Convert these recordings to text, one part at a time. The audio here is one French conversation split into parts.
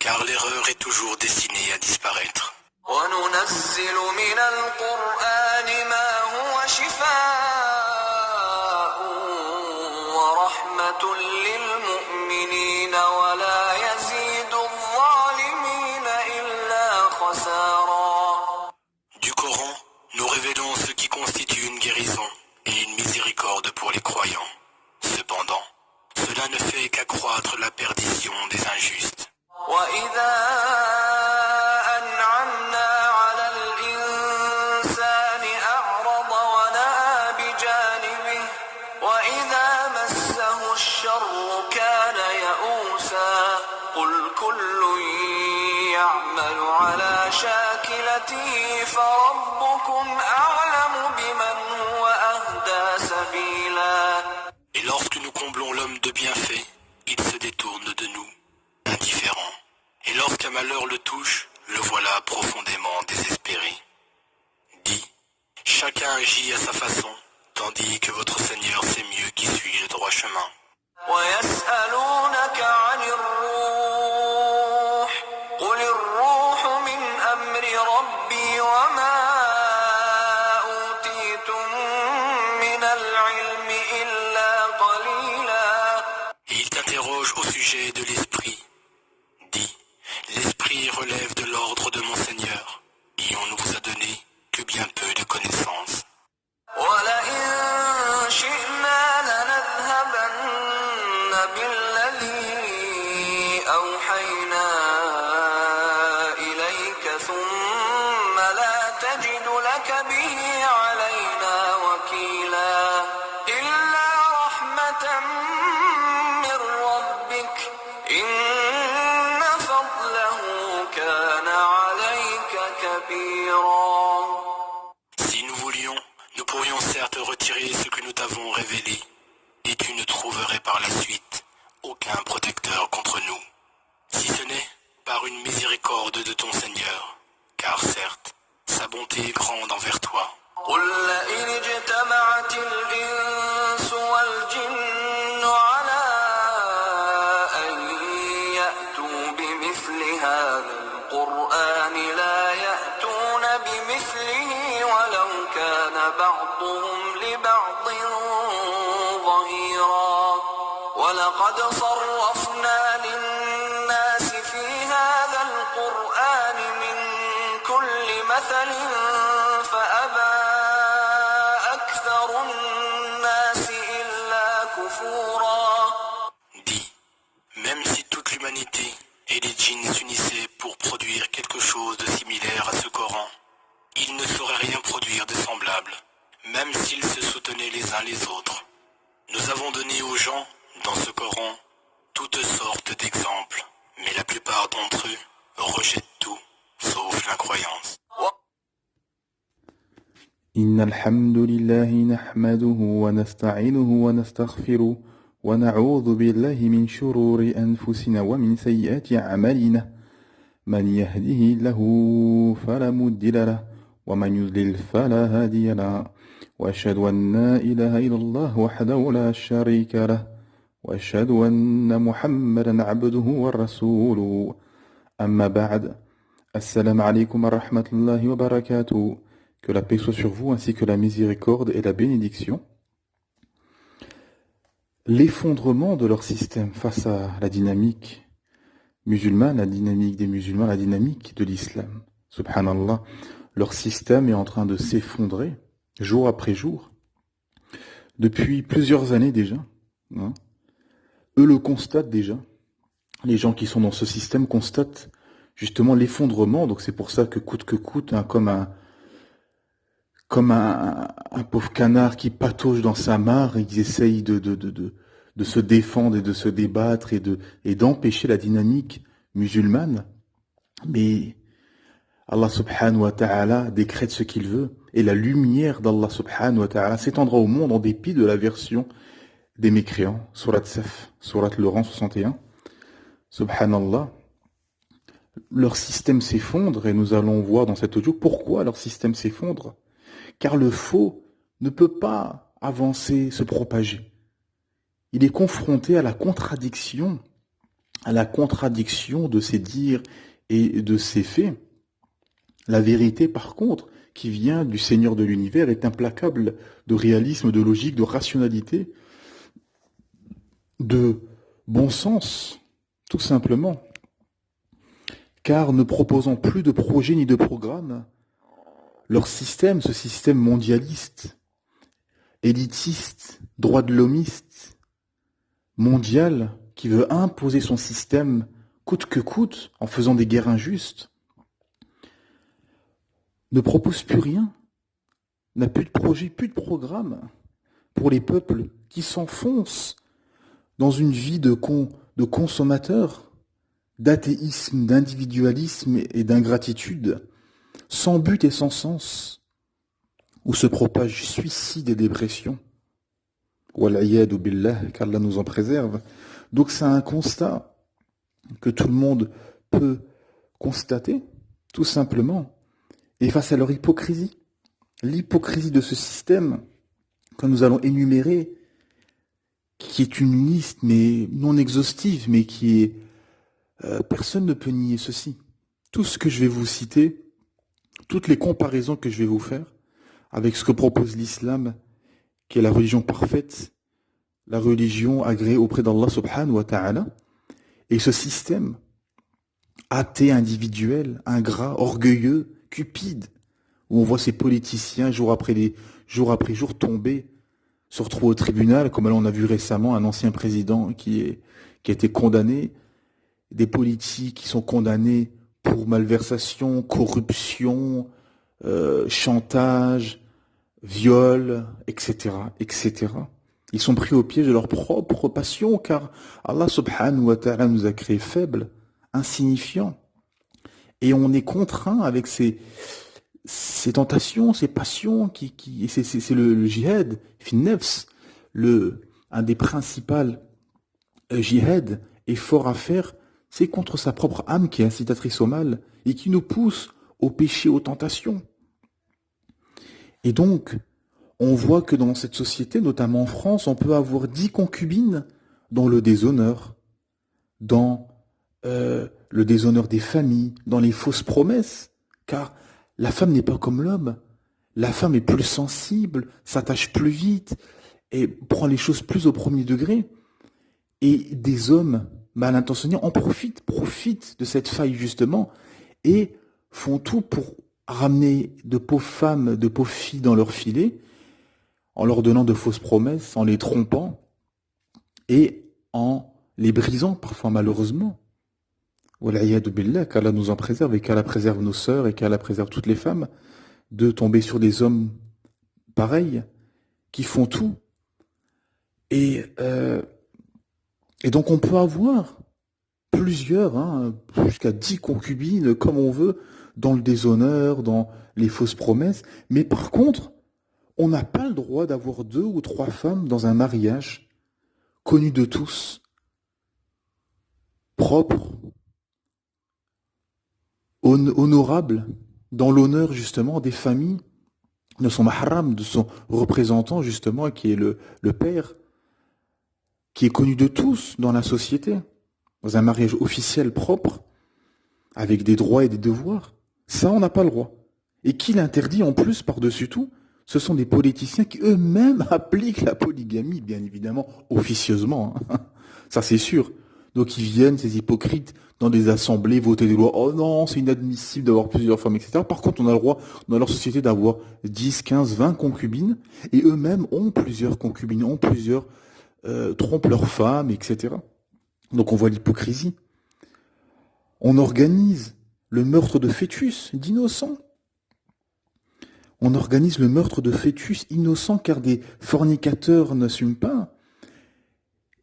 car l'erreur est toujours destinée à disparaître. وَنُنَزِّلُ مِنَ الْقُرْآنِ مَا هُوَ شِفَاءٌ وَرَحْمَةٌ لِلْمُؤْمِنِينَ وَلَا يَزِيدُ الظَّالِمِينَ إِلَّا خَسَارًا. Du Coran, nous révélons ce qui constitue une guérison et une miséricorde pour les croyants. Cependant, cela ne fait qu'accroître la perdition des injustes. وَإِذَا أَنْعَمْنَا عَلَى الْإِنسَانِ أَعْرَضَ وَنَأَىٰ بِجَانِبِهِ وَإِذَا مَسَّهُ الشَّرُّ كَانَ يَئُوسًا قُلْ كُلٌّ يَعْمَلُ عَلَى شَاكِلَتِهِ فَرَبُّكُمْ أَعْلَمُ بِمَنْ هُوَ أَهْدَىٰ سَبِيلًا. Et lorsque nous comblons l'homme de bienfaits, il se détourne de nous, indifférent. Et lorsqu'un malheur le touche, le voilà profondément désespéré. Dis, chacun agit à sa façon, tandis que votre Seigneur sait mieux qui suit le droit chemin. وَيَسْأَلُونَكَ عَنِ الرُّوحِ قُلِ الرُّوحُ مِنْ أَمْرِ رَبِّي وَمَا أُوتِيتُم مِّنَ الْعِلْمِ إِلَّا قَلِيلًا. Et il t'interroge au sujet de l'esprit. Dis, l'esprit relève de l'ordre de mon Seigneur, et on ne vous a donné que bien peu de connaissances. وَلَئِن شِئْنَا لَنَذْهَبَنَّ بِالَّذِي أَوْحَيْنَا إِلَيْكَ ثُمَّ لَا تَجِدُ لَكَ بِهِ عَلَيْنَا وَكِيلًا إِلَّا رَحْمَةً مِّن رَّبِّكَ إِنَّ فَضْلَهُ كَانَ عَلَيْكَ كَبِيرًا. Si nous voulions, nous pourrions certes retirer ce que nous t'avons révélé, et tu ne trouverais par la suite aucun protecteur contre nous, si ce n'est par une miséricorde de ton Seigneur, car certes, sa bonté est grande envers toi. قُل لَّئِنِ اجْتَمَعَتِ الْإِنسُ وَالْجِنُّ عَلَىٰ أَن يَأْتُوا بِمِثْلِ هَٰذَا الْقُرْآنِ لَا يَأْتُونَ بِمِثْلِهِ وَلَوْ كَانَ بَعْضُهُمْ لِبَعْضٍ ظَهِيرًا. وَلَقَدْ صَرَّفْنَا لِلنَّاسِ فِي هَٰذَا الْقُرْآنِ مِن كُلِّ مَثَلٍ فَأَبَىٰ أَكْثَرُ النَّاسِ إِلَّا كُفُورًا. Dis, même si toute l'humanité et les djinns s'unissaient pour produire quelque chose de similaire à ce Coran, ils ne sauraient rien produire de semblable, même s'ils se soutenaient les uns les autres. Nous avons donné aux gens, dans ce Coran, toutes sortes d'exemples, mais la plupart d'entre eux rejettent tout, sauf l'incroyance. إن الحمد لله نحمده ونستعينه ونستغفره ونعوذ بالله من شرور أنفسنا ومن سيئات أعمالنا من يهده له فلا مضل له ومن يضلل فلا هادي له وأشهد أن لا إله إلا الله وحده لا شريك له وأشهد أن محمدا عبده ورسوله أما بعد السلام عليكم ورحمة الله وبركاته. Que la paix soit sur vous ainsi que la miséricorde et la bénédiction. L'effondrement de leur système face à la dynamique musulmane, la dynamique des musulmans, la dynamique de l'islam. Subhanallah, leur système est en train de s'effondrer jour après jour. Depuis plusieurs années déjà. Eux le constatent déjà. Les gens qui sont dans ce système constatent justement l'effondrement. Donc c'est pour ça que coûte, comme un pauvre canard qui patauge dans sa mare, ils essayent de se défendre et de se débattre et d'empêcher la dynamique musulmane. Mais Allah subhanahu wa ta'ala décrète ce qu'il veut, et la lumière d'Allah subhanahu wa ta'ala s'étendra au monde en dépit de la version des mécréants. Surat Saf, Surat le rang 61. Subhanallah. Leur système s'effondre, et nous allons voir dans cet audio pourquoi leur système s'effondre. Car le faux ne peut pas avancer, se propager. Il est confronté à la contradiction à la contradiction de ces dires et de ces faits. La vérité, par contre, qui vient du Seigneur de l'univers, est implacable de réalisme, de logique, de rationalité, de bon sens, tout simplement. Car ne proposant plus de projet ni de programme, leur système, ce système mondialiste, élitiste, droit de l'homiste, mondial, qui veut imposer son système coûte que coûte, en faisant des guerres injustes, ne propose plus rien, n'a plus de projet, plus de programme pour les peuples qui s'enfoncent dans une vie de consommateurs, d'athéisme, d'individualisme et d'ingratitude, sans but et sans sens, où se propagent suicide et dépression. Wal'iyadu billah, qu'Allah nous en préserve. Donc c'est un constat que tout le monde peut constater, tout simplement. Et face à leur hypocrisie, l'hypocrisie de ce système que nous allons énumérer, qui est une liste mais non exhaustive, mais qui est... personne ne peut nier ceci. Tout ce que je vais vous citer, toutes les comparaisons que je vais vous faire avec ce que propose l'islam, qui est la religion parfaite, la religion agréée auprès d'Allah subhanahu wa ta'ala, et ce système athée, individuel, ingrat, orgueilleux, cupide, où on voit ces politiciens jour après jour tomber, se retrouver au tribunal, comme là on a vu récemment un ancien président qui a été condamné, des politiques qui sont condamnés pour malversation, corruption, chantage, viol, etc., etc. Ils sont pris au piège de leur propre passion, car Allah subhanahu wa ta'ala nous a créés faibles, insignifiants. Et on est contraint avec ces tentations, ces passions, et c'est le jihad, fin nefs, un des principaux jihad, efforts à faire, c'est contre sa propre âme qui est incitatrice au mal et qui nous pousse au péché, aux tentations. Et donc, on voit que dans cette société, notamment en France, on peut avoir 10 concubines dans le déshonneur, dans le déshonneur des familles, dans les fausses promesses, car la femme n'est pas comme l'homme. La femme est plus sensible, s'attache plus vite et prend les choses plus au premier degré. Et des hommes mal intentionnés en profitent de cette faille justement et font tout pour ramener de pauvres femmes, de pauvres filles dans leur filet, en leur donnant de fausses promesses, en les trompant et en les brisant parfois malheureusement. Wal'iyadu billah, qu'Allah nous en préserve et qu'Allah préserve nos sœurs et qu'Allah préserve toutes les femmes de tomber sur des hommes pareils qui font tout. Et donc on peut avoir plusieurs, jusqu'à 10 concubines comme on veut, dans le déshonneur, dans les fausses promesses. Mais par contre, on n'a pas le droit d'avoir 2 ou 3 femmes dans un mariage connu de tous, propre, honorable, dans l'honneur justement des familles, de son mahram, de son représentant justement, qui est le père, qui est connu de tous dans la société, dans un mariage officiel propre, avec des droits et des devoirs. Ça, on n'a pas le droit. Et qui l'interdit en plus par-dessus tout, ce sont des politiciens qui eux-mêmes appliquent la polygamie, bien évidemment, officieusement. Ça, c'est sûr. Donc ils viennent, ces hypocrites, dans des assemblées, voter des lois. Oh non, c'est inadmissible d'avoir plusieurs femmes, etc. Par contre, on a le droit, dans leur société, d'avoir 10, 15, 20 concubines, et eux-mêmes ont plusieurs concubines, trompent leurs femmes, etc. Donc on voit l'hypocrisie. On organise le meurtre de fœtus, d'innocents. On organise le meurtre de fœtus innocents car des fornicateurs n'assument pas.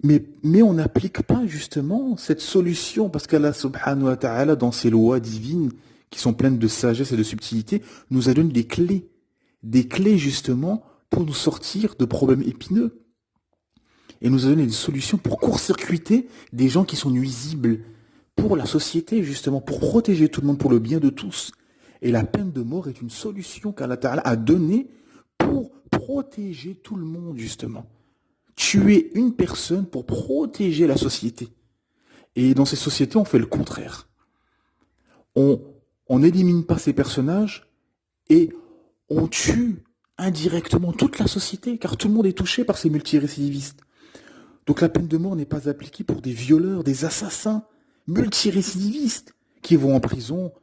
Mais on n'applique pas justement cette solution parce qu'Allah subhanahu wa ta'ala, dans ses lois divines qui sont pleines de sagesse et de subtilité, nous a donné des clés justement pour nous sortir de problèmes épineux. Et nous a donné des solutions pour court-circuiter des gens qui sont nuisibles pour la société justement, pour protéger tout le monde, pour le bien de tous. Et la peine de mort est une solution qu'Allah Ta'ala a donnée pour protéger tout le monde justement. Tuer une personne pour protéger la société. Et dans ces sociétés, on fait le contraire. On n'élimine pas ces personnages et on tue indirectement toute la société, car tout le monde est touché par ces multirécidivistes. Donc la peine de mort n'est pas appliquée pour des violeurs, des assassins multirécidivistes qui vont en prison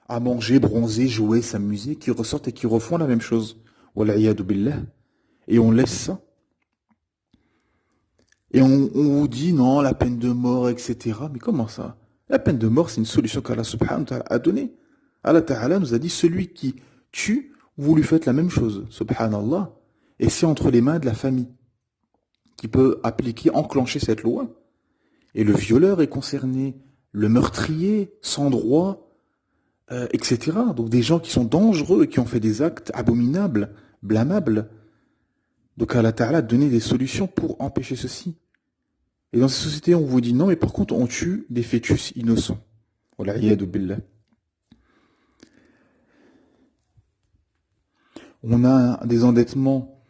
à manger, bronzer, jouer, s'amuser, qui ressortent et qui refont la même chose. Wal'iyadu billah. Et on laisse ça. Et on vous dit non, la peine de mort, etc. Mais comment ça? La peine de mort, c'est une solution qu'Allah subhanahu wa ta'ala a donnée. Allah ta'ala nous a dit, celui qui tue, vous lui faites la même chose, subhanallah. Et c'est entre les mains de la famille qui peut appliquer, enclencher cette loi. Et le violeur est concerné, le meurtrier, sans droit, etc. Donc des gens qui sont dangereux et qui ont fait des actes abominables, blâmables. Donc Allah Ta'ala a donné des solutions pour empêcher ceci. Et dans ces sociétés, on vous dit non, mais par contre, on tue des fœtus innocents. Wal'iyadu billah. On a des endettements,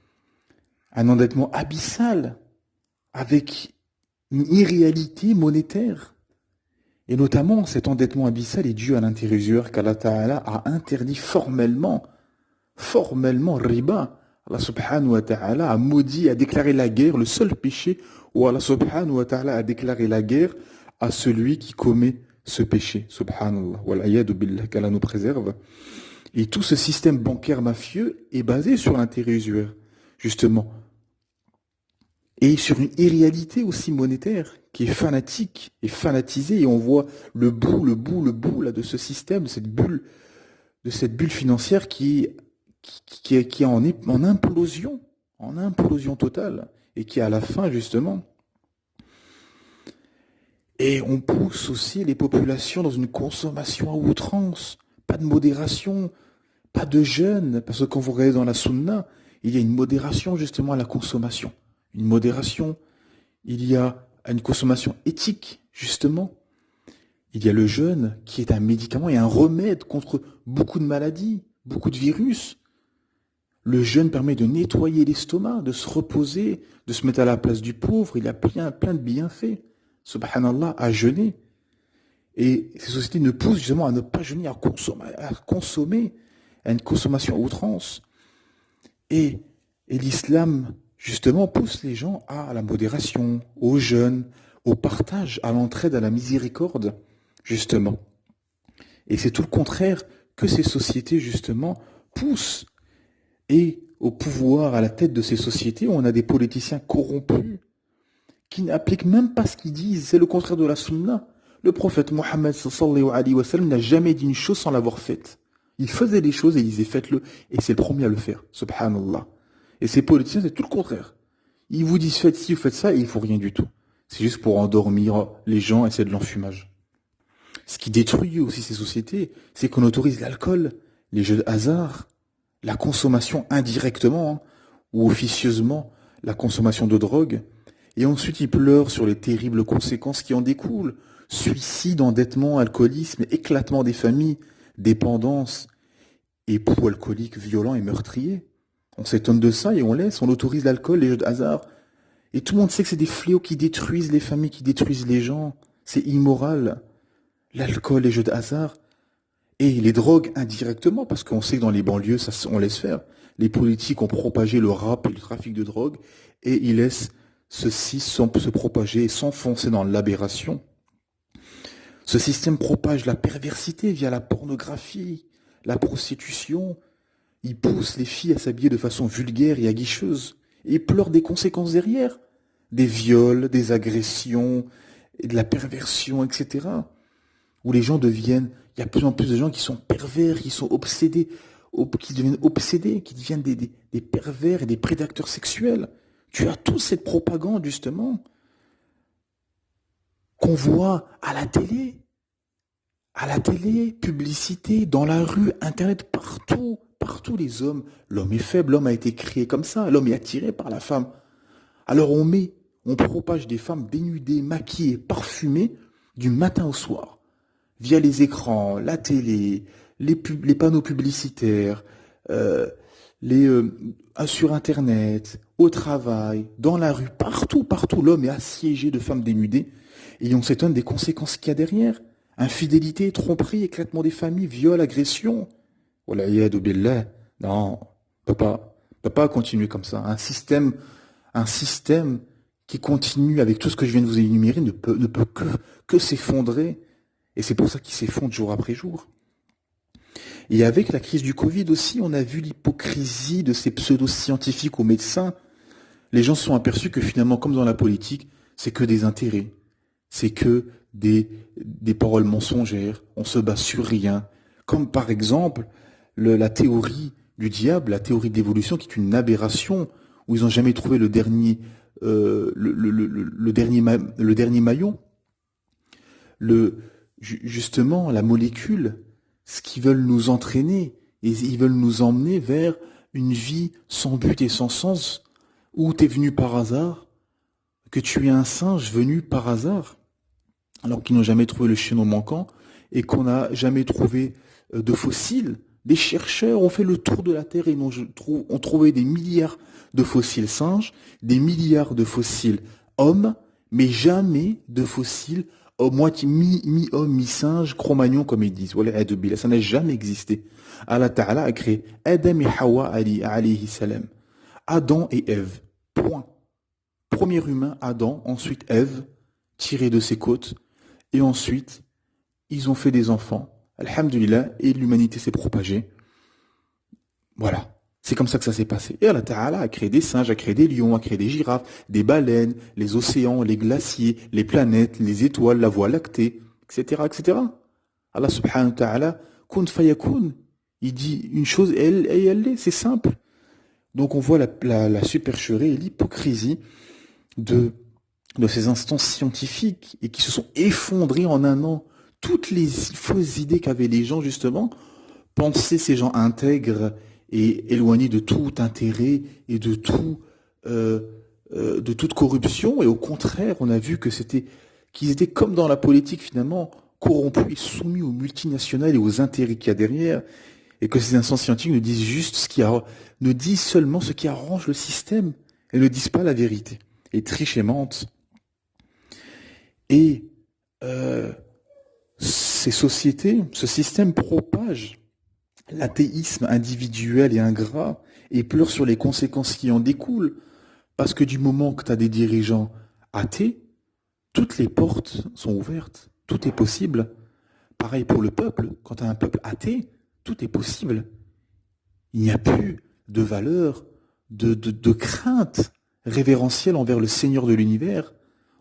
un endettement abyssal, avec une irréalité monétaire. Et notamment, cet endettement abyssal est dû à l'intérieur qu'Allah Ta'ala a interdit formellement riba. Allah subhanahu wa ta'ala a maudit, a déclaré la guerre, le seul péché où Allah subhanahu wa ta'ala a déclaré la guerre à celui qui commet ce péché. Subhanallah. Wal'iyadu billah, qu'Allah nous préserve. Et tout ce système bancaire mafieux est basé sur l'intérieur, justement. Et sur une irréalité aussi monétaire, qui est fanatique et fanatisée, et on voit le bout là, de ce système, de cette bulle financière qui est en implosion totale, et qui est à la fin, justement. Et on pousse aussi les populations dans une consommation à outrance, pas de modération, pas de jeûne, parce que quand vous regardez dans la sunna, il y a une modération justement à la consommation. Une modération, il y a une consommation éthique, justement. Il y a le jeûne qui est un médicament et un remède contre beaucoup de maladies, beaucoup de virus. Le jeûne permet de nettoyer l'estomac, de se reposer, de se mettre à la place du pauvre. Il a plein de bienfaits, subhanallah, à jeûner. Et ces sociétés ne poussent justement à ne pas jeûner, à consommer, à une consommation à outrance. Et l'islam, justement, pousse les gens à la modération, au jeûne, au partage, à l'entraide, à la miséricorde, justement. Et c'est tout le contraire que ces sociétés, justement, poussent. Et au pouvoir, à la tête de ces sociétés, on a des politiciens corrompus qui n'appliquent même pas ce qu'ils disent. C'est le contraire de la sunna. Le prophète Mohammed sallallahu alayhi wa sallam n'a jamais dit une chose sans l'avoir faite. Il faisait les choses et il disait faites-le. Et c'est le premier à le faire. Subhanallah. Et ces politiciens, c'est tout le contraire. Ils vous disent faites ci ou faites ça et ils font rien du tout. C'est juste pour endormir les gens et c'est de l'enfumage. Ce qui détruit aussi ces sociétés, c'est qu'on autorise l'alcool, les jeux de hasard, la consommation indirectement ou officieusement, la consommation de drogue. Et ensuite, ils pleurent sur les terribles conséquences qui en découlent. Suicide, endettement, alcoolisme, éclatement des familles, dépendance, époux alcooliques, violents et meurtriers. On s'étonne de ça et on autorise l'alcool, les jeux de hasard. Et tout le monde sait que c'est des fléaux qui détruisent les familles, qui détruisent les gens. C'est immoral. L'alcool, les jeux de hasard. Et les drogues indirectement, parce qu'on sait que dans les banlieues, ça, on laisse faire. Les politiques ont propagé le rap et le trafic de drogue et ils laissent ceci se propager et s'enfoncer dans l'aberration. Ce système propage la perversité via la pornographie, la prostitution. Il pousse les filles à s'habiller de façon vulgaire et aguicheuse. Et pleure des conséquences derrière. Des viols, des agressions, et de la perversion, etc. Où les gens deviennent... Il y a de plus en plus de gens qui sont pervers, qui sont obsédés, qui deviennent des pervers et des prédateurs sexuels. Tu as toute cette propagande, justement, qu'on voit à la télé, publicité, dans la rue, Internet, partout les hommes. L'homme est faible, l'homme a été créé comme ça, l'homme est attiré par la femme. Alors on propage des femmes dénudées, maquillées, parfumées, du matin au soir, via les écrans, la télé, les panneaux publicitaires, sur Internet, au travail, dans la rue, partout, l'homme est assiégé de femmes dénudées. Et on s'étonne des conséquences qu'il y a derrière. Infidélité, tromperie, éclatement des familles, viol, agression. Voilà, yadu billah. Non, peut pas continuer comme ça. Un système qui continue avec tout ce que je viens de vous énumérer ne peut que s'effondrer. Et c'est pour ça qu'il s'effondre jour après jour. Et avec la crise du Covid aussi, on a vu l'hypocrisie de ces pseudo-scientifiques ou médecins. Les gens se sont aperçus que finalement, comme dans la politique, c'est que des intérêts. C'est que des paroles mensongères. On se base sur rien. Comme par exemple, la théorie du diable, la théorie d'évolution, qui est une aberration, où ils n'ont jamais trouvé le dernier maillon. Justement, la molécule, ce qu'ils veulent nous entraîner, et ils veulent nous emmener vers une vie sans but et sans sens, où tu es venu par hasard, que tu es un singe venu par hasard, alors qu'ils n'ont jamais trouvé le chaînon manquant, et qu'on n'a jamais trouvé de fossiles. Des chercheurs ont fait le tour de la Terre et ont trouvé des milliards de fossiles singes, des milliards de fossiles hommes, mais jamais de fossiles moitié mi-homme, mi-singe, Cro-Magnon, comme ils disent. Ça n'a jamais existé. Allah Ta'ala a créé Adam et Hawa alayhi salam. Adam et Ève. Point. Premier humain, Adam, ensuite Ève, tiré de ses côtes, et ensuite, ils ont fait des enfants. Alhamdulillah, et l'humanité s'est propagée. Voilà. C'est comme ça que ça s'est passé. Et Allah Ta'ala a créé des singes, a créé des lions, a créé des girafes, des baleines, les océans, les glaciers, les planètes, les étoiles, la voie lactée, etc., etc. Allah Subhanahu wa Ta'ala, kun fayakun. Il dit une chose et elle l'est, c'est simple. Donc on voit la supercherie et l'hypocrisie de ces instances scientifiques et qui se sont effondrées en un an. Toutes les fausses idées qu'avaient les gens, justement, pensaient ces gens intègres et éloignés de tout intérêt et de toute corruption. Et au contraire, on a vu qu'ils étaient comme dans la politique, finalement, corrompus et soumis aux multinationales et aux intérêts qu'il y a derrière. Et que ces instances scientifiques ne disent seulement ce qui arrange le système. Elles ne disent pas la vérité. Et trichent et mentent. Et ces sociétés, ce système propage l'athéisme individuel et ingrat et pleure sur les conséquences qui en découlent. Parce que du moment que tu as des dirigeants athées, toutes les portes sont ouvertes. Tout est possible. Pareil pour le peuple. Quand tu as un peuple athée, tout est possible. Il n'y a plus de valeur, de crainte révérentielle envers le Seigneur de l'univers,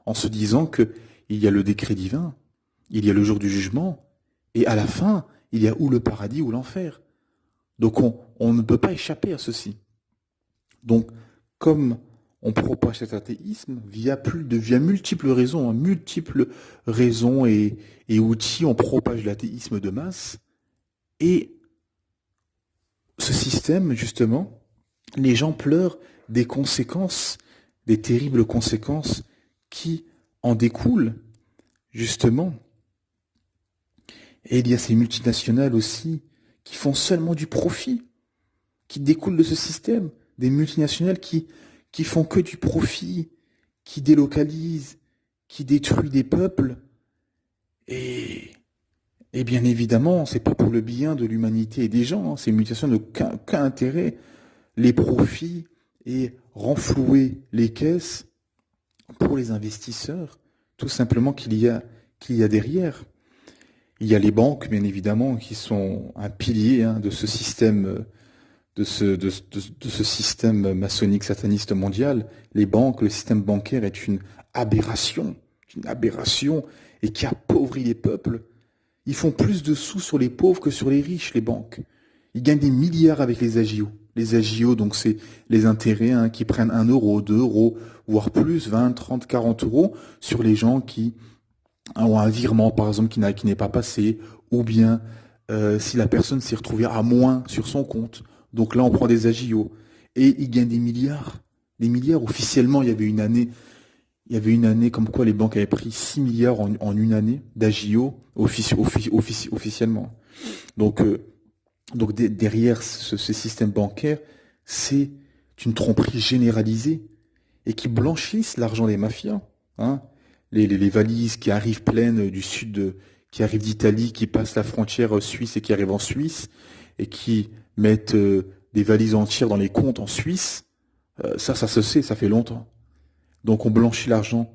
en se disant que il y a le décret divin, il y a le jour du jugement, et à la fin, il y a ou le paradis ou l'enfer. Donc on ne peut pas échapper à ceci. Donc, comme on propage cet athéisme via multiples raisons et outils, on propage l'athéisme de masse. Et ce système, justement, les gens pleurent des conséquences, des terribles conséquences qui en découlent, justement. Et il y a ces multinationales aussi qui font seulement du profit, qui découlent de ce système. Des multinationales qui font que du profit, qui délocalisent, qui détruisent des peuples. Et bien évidemment, c'est pas pour le bien de l'humanité et des gens. Ces multinationales n'ont qu'un intérêt, les profits et renflouer les caisses pour les investisseurs, tout simplement qu'il y a derrière. Il y a les banques, bien évidemment, qui sont un pilier de ce système, de ce système maçonnique sataniste mondial. Les banques, le système bancaire est une aberration, et qui appauvrit les peuples. Ils font plus de sous sur les pauvres que sur les riches, les banques. Ils gagnent des milliards avec les agios. Les agios, donc c'est les intérêts qui prennent 1 euro, 2 euros, voire plus, 20, 30, 40 euros sur les gens qui ont un virement, par exemple, qui n'est pas passé, ou bien si la personne s'est retrouvée à moins sur son compte. Donc là, on prend des agios. Et ils gagnent des milliards. Des milliards. Officiellement, il y avait une année comme quoi les banques avaient pris 6 milliards en une année d'agio officiellement. Donc derrière ce système bancaire, c'est une tromperie généralisée et qui blanchissent l'argent des mafias. Hein. Les valises qui arrivent pleines du sud, qui arrivent d'Italie, qui passent la frontière suisse et qui arrivent en Suisse, et qui mettent des valises entières dans les comptes en Suisse, ça se sait, ça fait longtemps. Donc on blanchit l'argent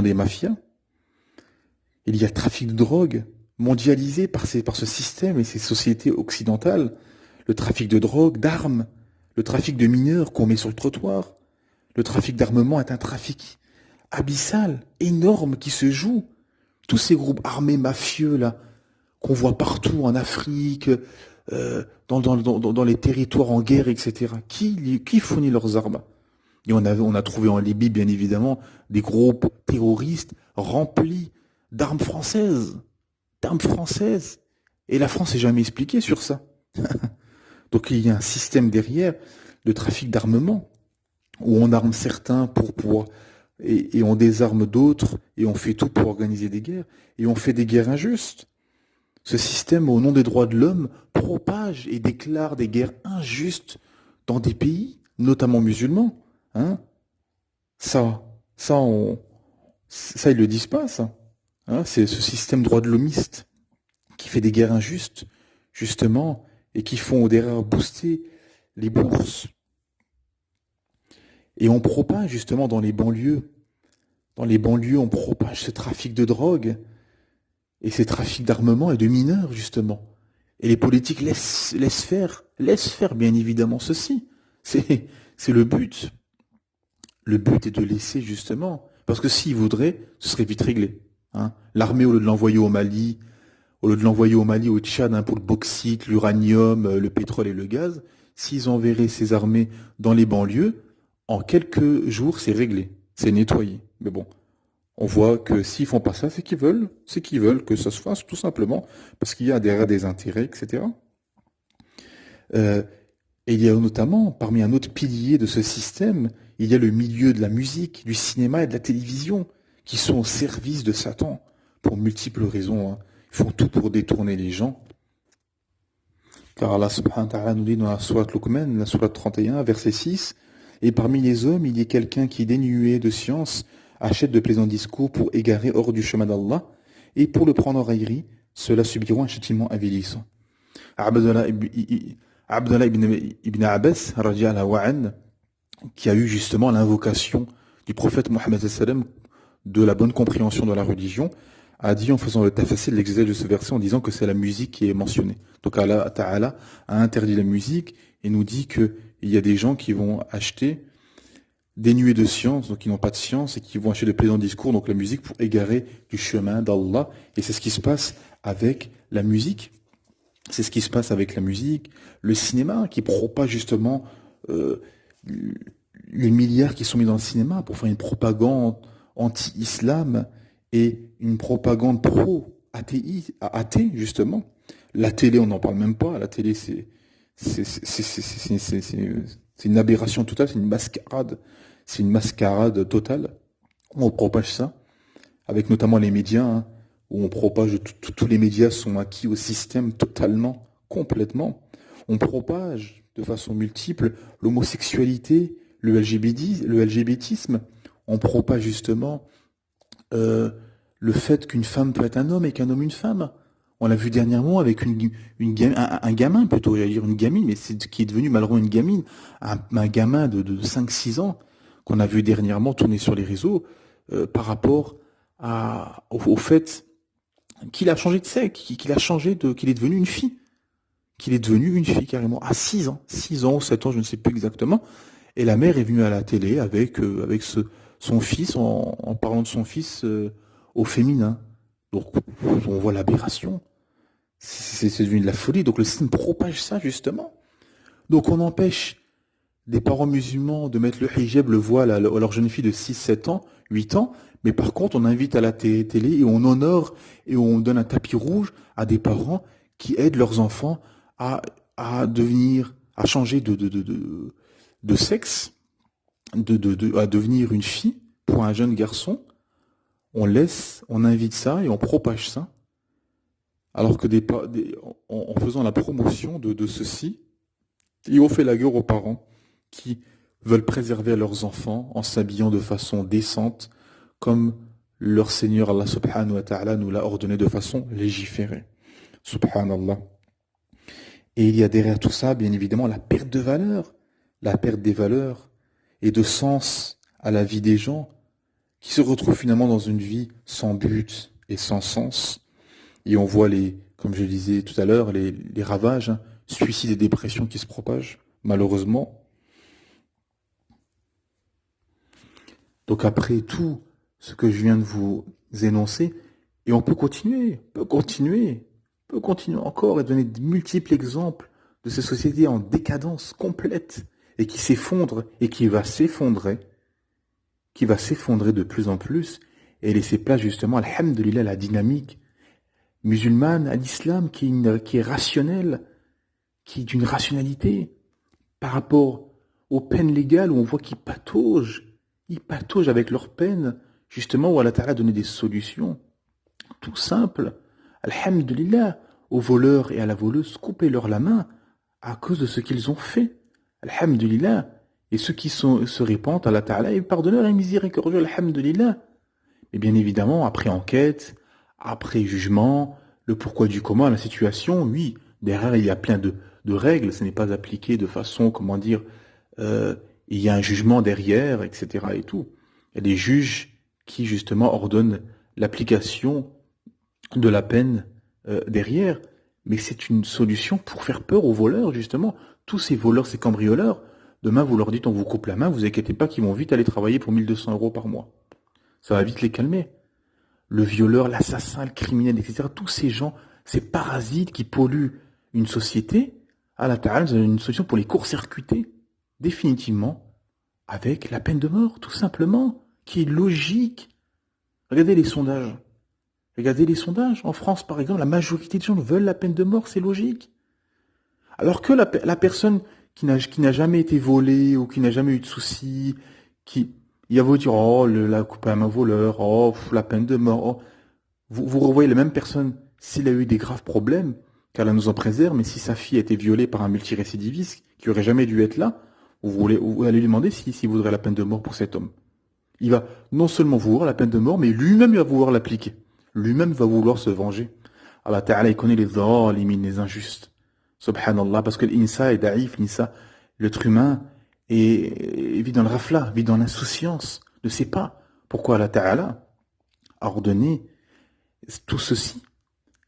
des mafias. Il y a le trafic de drogue mondialisé par ce système et ces sociétés occidentales. Le trafic de drogue, d'armes, le trafic de mineurs qu'on met sur le trottoir. Le trafic d'armement est un trafic abyssal, énorme, qui se joue. Tous ces groupes armés mafieux là, qu'on voit partout en Afrique, dans les territoires en guerre, etc. Qui fournit leurs armes? Et on a trouvé en Libye, bien évidemment, des groupes terroristes remplis d'armes françaises. D'armes françaises. Et la France n'est jamais expliquée sur ça. Donc il y a un système derrière de trafic d'armement, où on arme certains pour pouvoir... Et on désarme d'autres, et on fait tout pour organiser des guerres. Et on fait des guerres injustes. Ce système, au nom des droits de l'homme, propage et déclare des guerres injustes dans des pays, notamment musulmans. Hein? Ça, ils le disent pas, ça. Hein? C'est ce système droit de l'homiste qui fait des guerres injustes, justement, et qui font derrière booster les bourses. Et on propage justement dans les banlieues, on propage ce trafic de drogue et ces trafics d'armement et de mineurs, justement. Et les politiques laissent faire bien évidemment ceci. C'est le but. Le but est de laisser justement, parce que s'ils voudraient, ce serait vite réglé. Hein. L'armée, au lieu de l'envoyer au Mali, au Tchad, hein, pour le bauxite, l'uranium, le pétrole et le gaz, s'ils enverraient ces armées dans les banlieues, en quelques jours, c'est réglé, c'est nettoyé. Mais bon, on voit que s'ils font pas ça, c'est qu'ils veulent que ça se fasse tout simplement, parce qu'il y a derrière des intérêts, etc. Et il y a notamment, parmi un autre pilier de ce système, il y a le milieu de la musique, du cinéma et de la télévision, qui sont au service de Satan, pour multiples raisons. Hein. Ils font tout pour détourner les gens. Car Allah subhanahu wa ta'ala nous dit dans la sourate Luqman, la sourate 31, verset 6, « Et parmi les hommes, il y a quelqu'un qui, dénué de science, achète de plaisants discours pour égarer hors du chemin d'Allah, et pour le prendre en raillerie, ceux-là subiront un châtiment avilissant. » Abdallah ibn Abbas, radiallahu anhu, qui a eu justement l'invocation du prophète Mohammed de la bonne compréhension de la religion, a dit en faisant le tafsir de l'exégèse de ce verset en disant que c'est la musique qui est mentionnée. Donc Allah Ta'ala a interdit la musique et nous dit qu'il y a des gens qui vont acheter dénués de science, donc qui n'ont pas de science et qui vont acheter de plaisants discours, donc la musique pour égarer du chemin d'Allah. Et c'est ce qui se passe avec la musique. C'est ce qui se passe avec la musique, le cinéma qui propage justement les milliards qui sont mis dans le cinéma pour faire une propagande anti-islam et une propagande pro-athée, justement. La télé, on n'en parle même pas. La télé, c'est une aberration totale, c'est une mascarade. C'est une mascarade totale. On propage ça, avec notamment les médias, hein, où on propage, tous les médias sont acquis au système totalement, complètement. On propage de façon multiple l'homosexualité, le LGBTisme. On propage justement le fait qu'une femme peut être un homme et qu'un homme une femme. On l'a vu dernièrement avec un gamin, plutôt, j'allais dire une gamine, mais c'est qui est devenu malheureusement une gamine, un gamin de 5-6 ans, qu'on a vu dernièrement tourner sur les réseaux, par rapport au fait qu'il a changé de sexe, qu'il est devenu une fille. Qu'il est devenu une fille carrément, à 6 ans, 6 ans ou 7 ans, je ne sais plus exactement. Et la mère est venue à la télé avec son fils, en parlant de son fils au féminin. Donc on voit l'aberration. C'est devenu de la folie. Donc le système propage ça justement. Donc on empêche des parents musulmans de mettre le hijab, le voile à leur jeune fille de 6-7 ans, 8 ans. Mais par contre on invite à la télé et on honore et on donne un tapis rouge à des parents qui aident leurs enfants à changer de sexe, à devenir une fille pour un jeune garçon. On invite ça et on propage ça. Alors que en faisant la promotion de ceci, Ils ont fait la guerre aux parents qui veulent préserver leurs enfants en s'habillant de façon décente, comme leur Seigneur Allah subhanahu wa ta'ala nous l'a ordonné de façon légiférée. Subhanallah. Et il y a derrière tout ça, bien évidemment, la perte des valeurs et de sens à la vie des gens, qui se retrouvent finalement dans une vie sans but et sans sens. Et on voit comme je le disais tout à l'heure, les ravages, hein, suicides et dépressions qui se propagent, malheureusement. Donc après tout ce que je viens de vous énoncer, et on peut continuer encore et donner de multiples exemples de ces sociétés en décadence complète et qui s'effondrent et qui va s'effondrer de plus en plus et laisser place justement, alhamdulillah, à la dynamique musulmane, à l'islam qui est rationnelle, qui est d'une rationalité par rapport aux peines légales où on voit ils pataugent avec leurs peines, justement où Allah Ta'ala a donné des solutions tout simples. Alhamdulillah, aux voleurs et à la voleuse, coupez-leur la main à cause de ce qu'ils ont fait. Alhamdulillah. Et ceux qui se répandent, Allah Ta'ala est pardonneur et miséricordieux, alhamdulillah. Mais bien évidemment, après enquête, après jugement, le pourquoi du comment, la situation, oui, derrière il y a plein de règles, ce n'est pas appliqué de façon, il y a un jugement derrière, etc. et tout. Il y a des juges qui justement ordonnent l'application de la peine derrière, mais c'est une solution pour faire peur aux voleurs, justement. Tous ces voleurs, ces cambrioleurs, demain vous leur dites on vous coupe la main, vous inquiétez pas qu'ils vont vite aller travailler pour 1200 € par mois. Ça va vite les calmer. Le violeur, l'assassin, le criminel, etc. Tous ces gens, ces parasites qui polluent une société, Allah Ta'ala nous a une solution pour les court-circuiter définitivement avec la peine de mort, tout simplement, qui est logique. Regardez les sondages. En France, par exemple, la majorité des gens veulent la peine de mort, c'est logique. Alors que la personne qui n'a jamais été volée ou qui n'a jamais eu de soucis, il va vous dire, oh, la coupe à main voleur, oh, la peine de mort. Oh. Vous revoyez la même personne, s'il a eu des graves problèmes, qu'Allah nous en préserve, mais si sa fille a été violée par un multirécidiviste, qui aurait jamais dû être là, vous allez lui demander s'il voudrait la peine de mort pour cet homme. Il va non seulement vouloir la peine de mort, mais lui-même il va vouloir l'appliquer. Lui-même va vouloir se venger. Allah Ta'ala, il connaît les zalimines, les injustes. Subhanallah, parce que l'insa est daïf, l'être humain vit dans le rafla, vit dans l'insouciance, ne sait pas pourquoi Allah Ta'ala a ordonné tout ceci.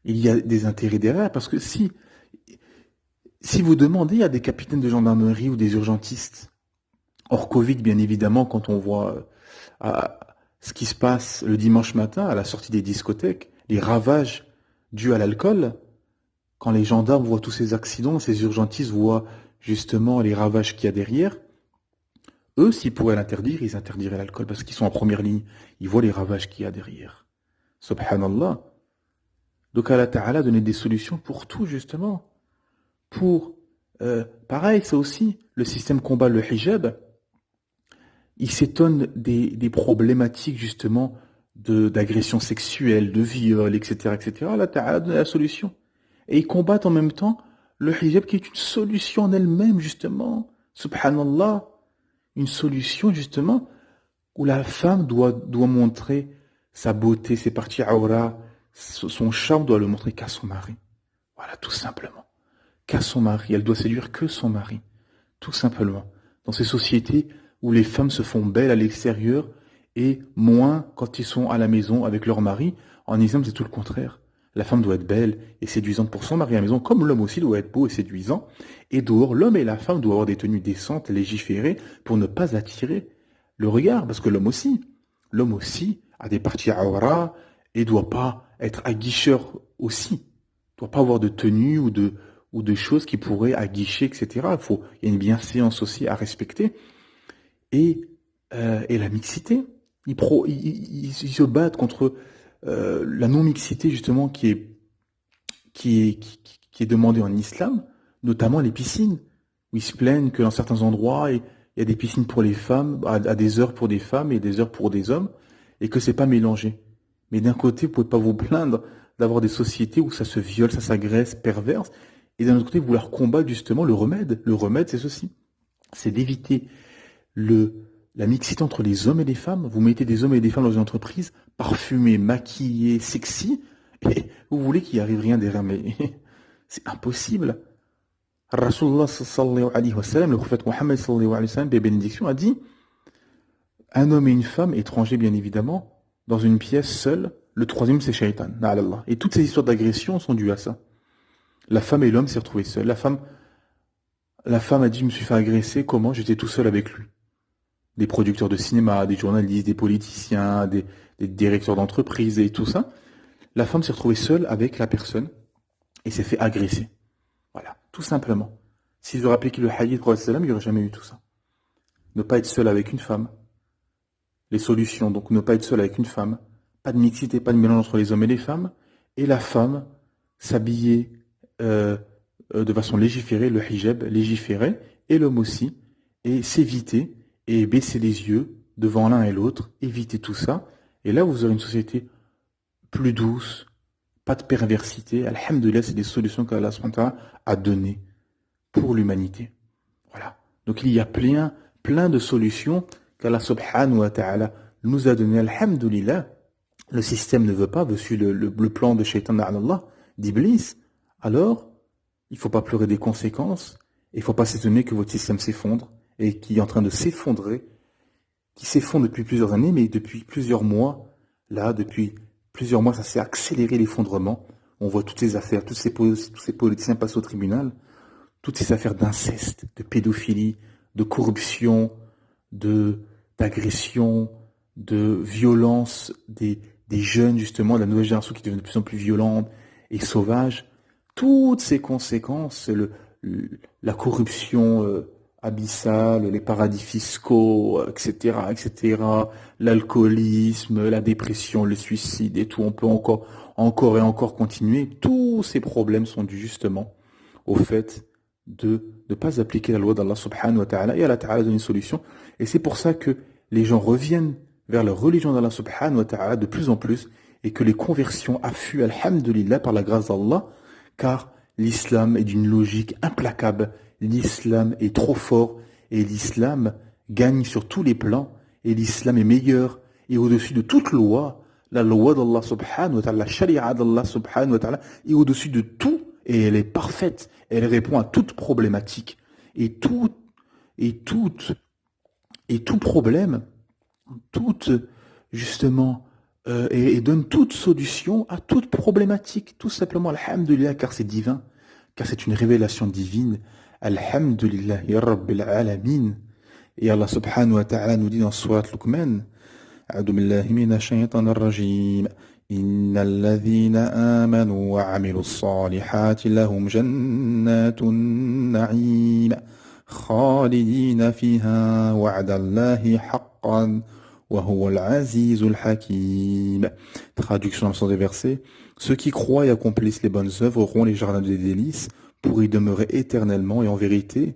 Il y a des intérêts derrière, parce que si vous demandez à des capitaines de gendarmerie ou des urgentistes, hors Covid bien évidemment, quand on voit ce qui se passe le dimanche matin à la sortie des discothèques, les ravages dus à l'alcool, quand les gendarmes voient tous ces accidents, ces urgentistes voient justement les ravages qu'il y a derrière, eux, s'ils pourraient l'interdire, ils interdiraient l'alcool parce qu'ils sont en première ligne. Ils voient les ravages qu'il y a derrière. Subhanallah. Donc Allah Ta'ala a donné des solutions pour tout, justement. Pareil, ça aussi, le système combat le hijab, il s'étonne des problématiques, justement, d'agression sexuelle, de viol, etc., etc. Allah Ta'ala a donné la solution. Et ils combattent en même temps le hijab qui est une solution en elle-même, justement. Subhanallah. Une solution, justement, où la femme doit montrer sa beauté, ses parties aura, son charme doit le montrer qu'à son mari. Voilà, tout simplement. Qu'à son mari. Elle doit séduire que son mari. Tout simplement. Dans ces sociétés où les femmes se font belles à l'extérieur et moins quand ils sont à la maison avec leur mari, en islam, c'est tout le contraire. La femme doit être belle et séduisante pour son mari à la maison, comme l'homme aussi doit être beau et séduisant. Et dehors, l'homme et la femme doivent avoir des tenues décentes, légiférées, pour ne pas attirer le regard. Parce que l'homme aussi a des parties aura et doit pas être aguicheur aussi. Il doit pas avoir de tenue ou de choses qui pourraient aguicher, etc. Il y a une bienséance aussi à respecter. Et la mixité. Ils se battent contre la non-mixité, justement, qui est demandée en islam, notamment les piscines, où ils se plaignent que dans certains endroits, il y a des piscines pour les femmes, à des heures pour des femmes et des heures pour des hommes, et que c'est pas mélangé. Mais d'un côté, vous pouvez pas vous plaindre d'avoir des sociétés où ça se viole, ça s'agresse, perverse, et d'un autre côté vouloir combattre justement le remède. Le remède, c'est ceci. C'est d'éviter la mixité entre les hommes et les femmes. Vous mettez des hommes et des femmes dans une entreprise, parfumés, maquillés, sexy, et vous voulez qu'il n'y arrive rien derrière, mais c'est impossible. Rasulullah sallallahu alayhi wa sallam, le prophète Mohammed sallallahu alayhi wa sallam, paix et bénédiction, a dit un homme et une femme, étrangers bien évidemment, dans une pièce seule, le troisième c'est Shaitan. Na'alallah. Et toutes ces histoires d'agression sont dues à ça. La femme et l'homme s'est retrouvés seuls. La femme a dit je me suis fait agresser, comment? J'étais tout seul avec lui. Des producteurs de cinéma, des journalistes, des politiciens, des directeurs d'entreprise et tout ça. La femme s'est retrouvée seule avec la personne et s'est fait agresser. Voilà, tout simplement. Si je veux rappeler qu'il le hadith du prophète sallam, il n'y aurait jamais eu tout ça. Ne pas être seul avec une femme. Les solutions, donc ne pas être seul avec une femme. Pas de mixité, pas de mélange entre les hommes et les femmes. Et la femme s'habiller de façon légiférée, le hijab légiféré, et l'homme aussi, et s'éviter, et baisser les yeux devant l'un et l'autre, éviter tout ça. Et là, vous aurez une société plus douce, pas de perversité. Alhamdoulilah, c'est des solutions qu'Allah subhanahu wa ta'ala a données pour l'humanité. Voilà. Donc il y a plein de solutions qu'Allah subhanahu wa ta'ala nous a données. Alhamdoulilah, le système ne veut pas, veut suivre le plan de Shaitan d'Allah, d'Iblis. Alors, il ne faut pas pleurer des conséquences, et il ne faut pas s'étonner que votre système s'effondre, et qui est en train de s'effondrer, qui s'effondre depuis plusieurs années, mais depuis plusieurs mois, là, depuis plusieurs mois, ça s'est accéléré l'effondrement. On voit toutes ces affaires, tous ces politiciens passer au tribunal, toutes ces affaires d'inceste, de pédophilie, de corruption, d'agression, de violence des jeunes, justement, de la nouvelle génération qui devient de plus en plus violente et sauvage. Toutes ces conséquences, la corruption abyssale, les paradis fiscaux, etc., l'alcoolisme, la dépression, le suicide et tout, on peut encore et encore continuer. Tous ces problèmes sont dus justement au fait de ne pas appliquer la loi d'Allah subhanahu wa ta'ala, et Allah ta'ala donne une solution. Et c'est pour ça que les gens reviennent vers la religion d'Allah subhanahu wa ta'ala de plus en plus, et que les conversions affluent, alhamdulillah, par la grâce d'Allah, car l'islam est d'une logique implacable. L'islam est trop fort, et l'islam gagne sur tous les plans, et l'islam est meilleur et au-dessus de toute loi. La loi d'Allah subhanahu wa ta'ala, la sharia d'Allah subhanahu wa ta'ala est au-dessus de tout, et elle est parfaite. Elle répond à toute problématique. Et tout problème, justement, et donne toute solution à toute problématique. Tout simplement, alhamdulillah, car c'est divin, car c'est une révélation divine. Alhamdulillah, ya Rabbil Alamin. Et Allah subhanahu wa ta'ala nous dit dans Surat Luqman, A'udhu billahi minash shaytanir rajim. Innal ladhina amanu wa 'amilus salihati lahum jannatun na'im khalidina fiha wa'da Allahi haqqan wa huwa al-'azizul hakim. Traduction dans le sens des versets. Ceux qui croient et accomplissent les bonnes œuvres auront les jardins des délices pour y demeurer éternellement, et en vérité,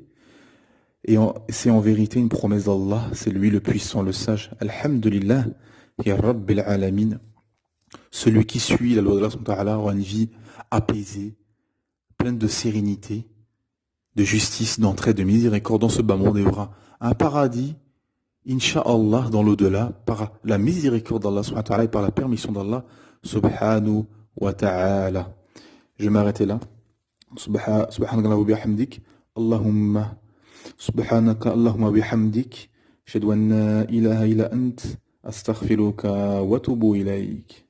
c'est en vérité une promesse d'Allah, c'est lui le puissant, le sage. Alhamdulillah, ya Rabbil Alamin. Celui qui suit la loi d'Allah aura une vie apaisée, pleine de sérénité, de justice, d'entraide, de miséricorde dans ce bas monde, et aura un paradis, Inch'Allah, dans l'au-delà, par la miséricorde d'Allah subhanahu wa ta'ala et par la permission d'Allah subhanahu wa ta'ala. Je vais m'arrêter là. Subhanallah wa bihamdik. Allahumma subhanaka Allahumma bihamdik. Ashhadu an la ilaha illa ant. Astaghfiruka wa atubu ilayk.